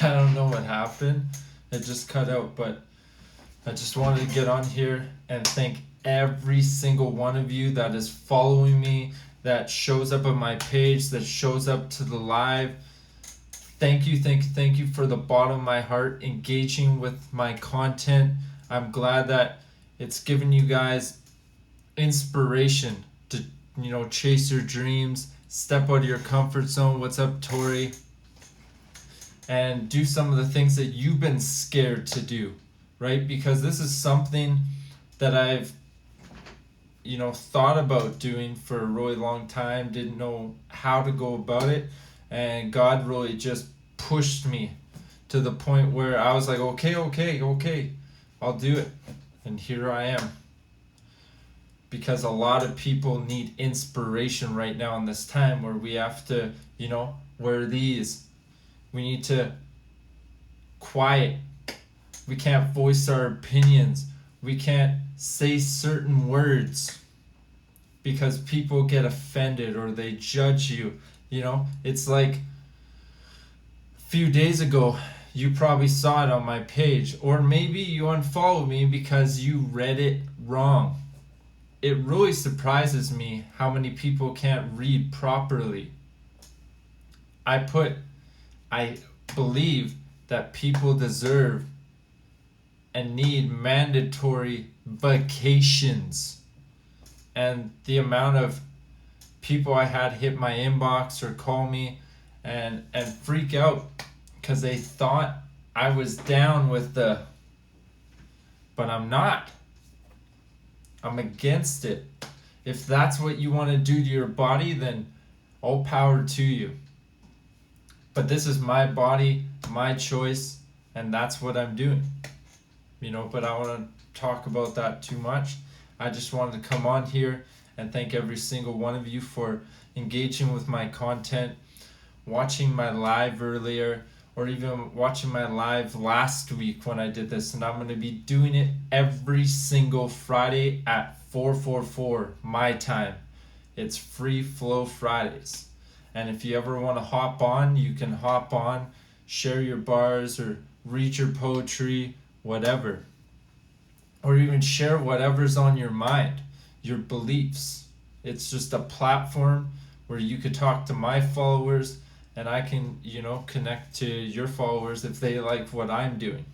I don't know what happened. It just cut out, but I just wanted to get on here and thank every single one of you that is following me, that shows up on my page, that shows up to the live. Thank you, thank you, thank you for the bottom of my heart engaging with my content. I'm glad that it's given you guys inspiration to, chase your dreams, step out of your comfort zone. What's up, Tori? And do some of the things that you've been scared to do, right? Because this is something that I've thought about doing for a really long time, didn't know how to go about it, and God really just pushed me to the point where I was like, okay, I'll do it. And here I am. Because a lot of people need inspiration right now in this time where we have to, wear these. We need to quiet. We can't voice our opinions. We can't say certain words because people get offended or they judge you. It's like a few days ago, you probably saw it on my page, or maybe you unfollowed me because you read it wrong. It really surprises me how many people can't read properly. I believe that people deserve and need mandatory vacations. And the amount of people I had hit my inbox or call me and freak out because they thought I was down with but I'm not. I'm against it. If that's what you want to do to your body, then all power to you. But this is my body, my choice, and that's what I'm doing. But I want to talk about that too much. I just wanted to come on here and thank every single one of you for engaging with my content, watching my live earlier, or even watching my live last week when I did this. And I'm going to be doing it every single Friday at 4:44 my time. It's Free Flow Fridays. And if you ever want to hop on, you can hop on, share your bars or read your poetry, whatever. Or even share whatever's on your mind, your beliefs. It's just a platform where you could talk to my followers and I can, connect to your followers if they like what I'm doing.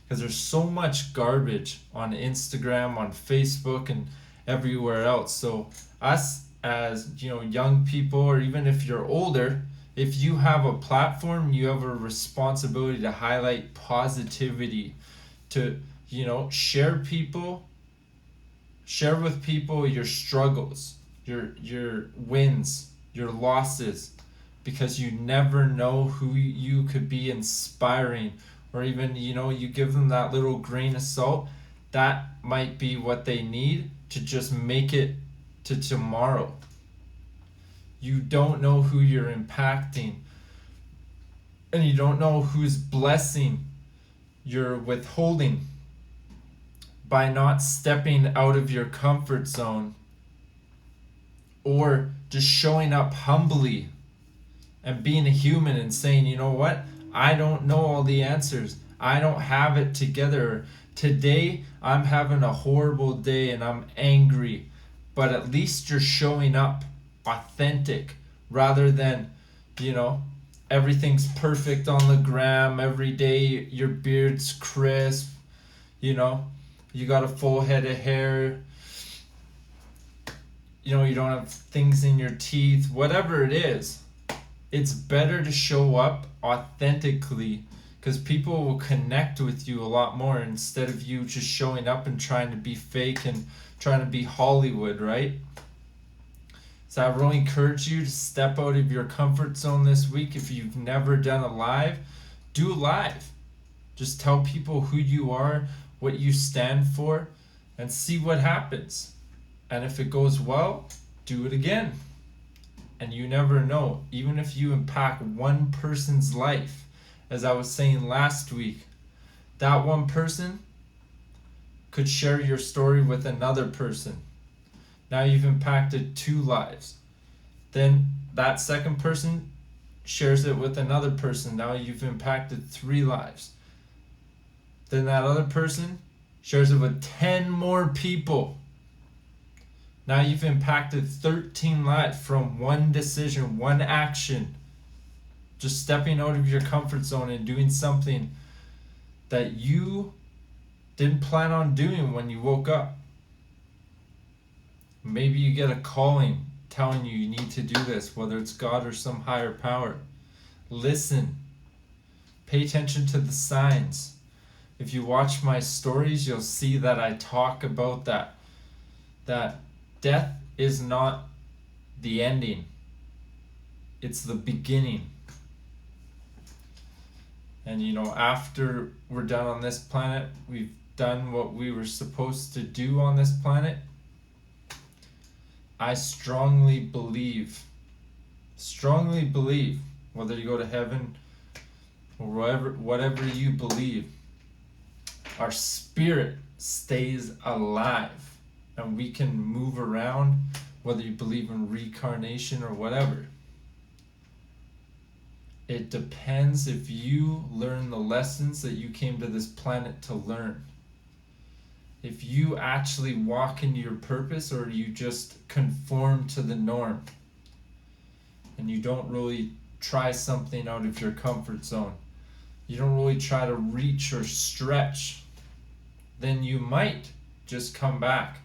Because there's so much garbage on Instagram, on Facebook, and everywhere else. So us as young people, or even if you're older, if you have a platform, you have a responsibility to highlight positivity, to share with people your struggles, your wins, your losses, because you never know who you could be inspiring, or even you give them that little grain of salt. That might be what they need to just make it to tomorrow. You don't know who you're impacting, and you don't know whose blessing you're withholding by not stepping out of your comfort zone, or just showing up humbly and being a human and saying, what, I don't know all the answers, I don't have it together, today I'm having a horrible day and I'm angry. But at least you're showing up authentic, rather than everything's perfect on the gram every day, your beard's crisp, you got a full head of hair, you don't have things in your teeth, whatever it is. It's better to show up authentically, because people will connect with you a lot more instead of you just showing up and trying to be fake and trying to be Hollywood, right? So I really encourage you to step out of your comfort zone this week. If you've never done a live, do a live. Just tell people who you are, what you stand for, and see what happens. And if it goes well, do it again. And you never know, even if you impact one person's life, as I was saying last week, that one person could share your story with another person. Now you've impacted 2 lives. Then that second person shares it with another person. Now you've impacted 3 lives. Then that other person shares it with 10 more people. Now you've impacted 13 lives from one decision, one action. Just stepping out of your comfort zone and doing something that you didn't plan on doing when you woke up. Maybe you get a calling telling you need to do this, whether it's God or some higher power. Listen. Pay attention to the signs. If you watch my stories, you'll see that I talk about that. That death is not the ending. It's the beginning. And after we're done on this planet, we've done what we were supposed to do on this planet. I strongly believe, whether you go to heaven or whatever you believe, our spirit stays alive and we can move around, whether you believe in reincarnation or whatever. It depends if you learn the lessons that you came to this planet to learn. If you actually walk into your purpose, or you just conform to the norm and you don't really try something out of your comfort zone. You don't really try to reach or stretch. Then you might just come back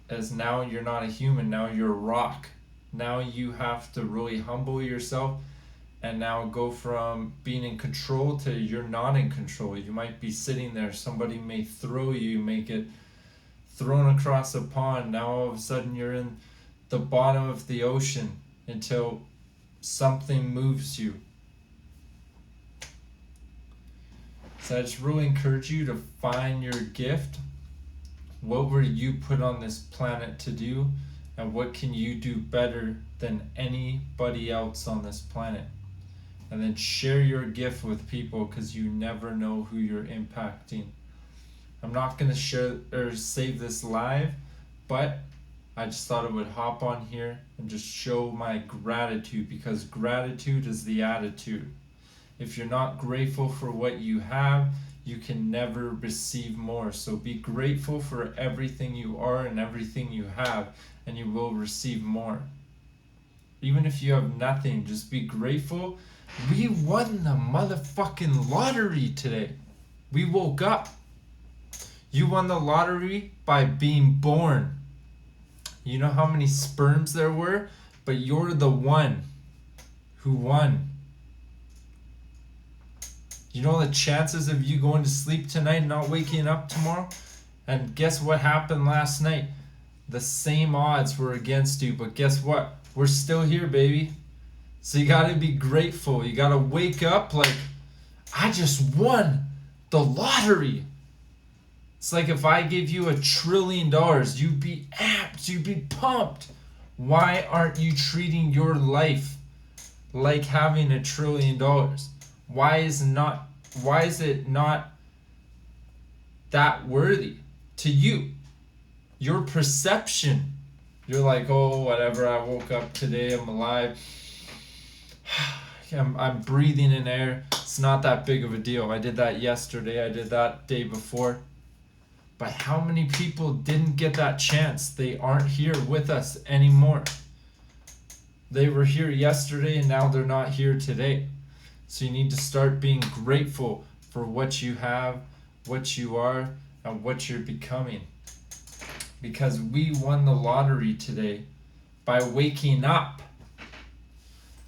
as now you're not a human, now you're a rock. Now you have to really humble yourself and now go from being in control to you're not in control. You might be sitting there, somebody may throw you, may get thrown across a pond. Now all of a sudden you're in the bottom of the ocean until something moves you. So I just really encourage you to find your gift. What were you put on this planet to do, and what can you do better than anybody else on this planet? And then share your gift with people, because you never know who you're impacting. I'm not going to share or save this live, but I just thought I would hop on here and just show my gratitude, because gratitude is the attitude. If you're not grateful for what you have, you can never receive more. So be grateful for everything you are and everything you have, and you will receive more. Even if you have nothing, just be grateful. We won the motherfucking lottery today. We woke up. You won the lottery by being born. You know how many sperms there were? But you're the one who won. You know the chances of you going to sleep tonight and not waking up tomorrow? And guess what happened last night? The same odds were against you, but guess what? We're still here, baby. So you gotta be grateful. You gotta wake up like, I just won the lottery. It's like if I gave you $1 trillion, you'd be amped, you'd be pumped. Why aren't you treating your life like having $1 trillion? Why is it not that worthy to you? Your perception. You're like, oh, whatever, I woke up today, I'm alive. I'm breathing in air. It's not that big of a deal. I did that yesterday. I did that day before. But how many people didn't get that chance? They aren't here with us anymore. They were here yesterday and now they're not here today. So you need to start being grateful for what you have, what you are, and what you're becoming. Because we won the lottery today by waking up.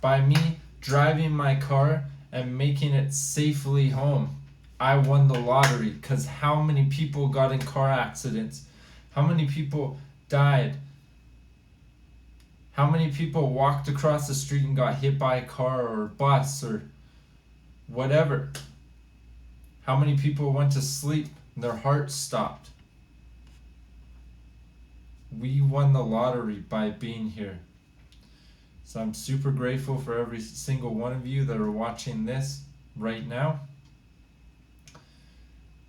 By me driving my car and making it safely home. I won the lottery, because how many people got in car accidents? How many people died? How many people walked across the street and got hit by a car or a bus or whatever? How many people went to sleep and their heart stopped? We won the lottery by being here. So I'm super grateful for every single one of you that are watching this right now.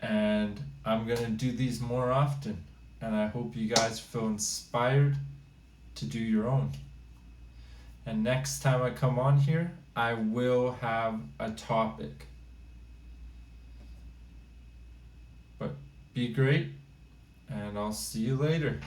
And I'm going to do these more often. And I hope you guys feel inspired to do your own. And next time I come on here, I will have a topic. But be great, and I'll see you later.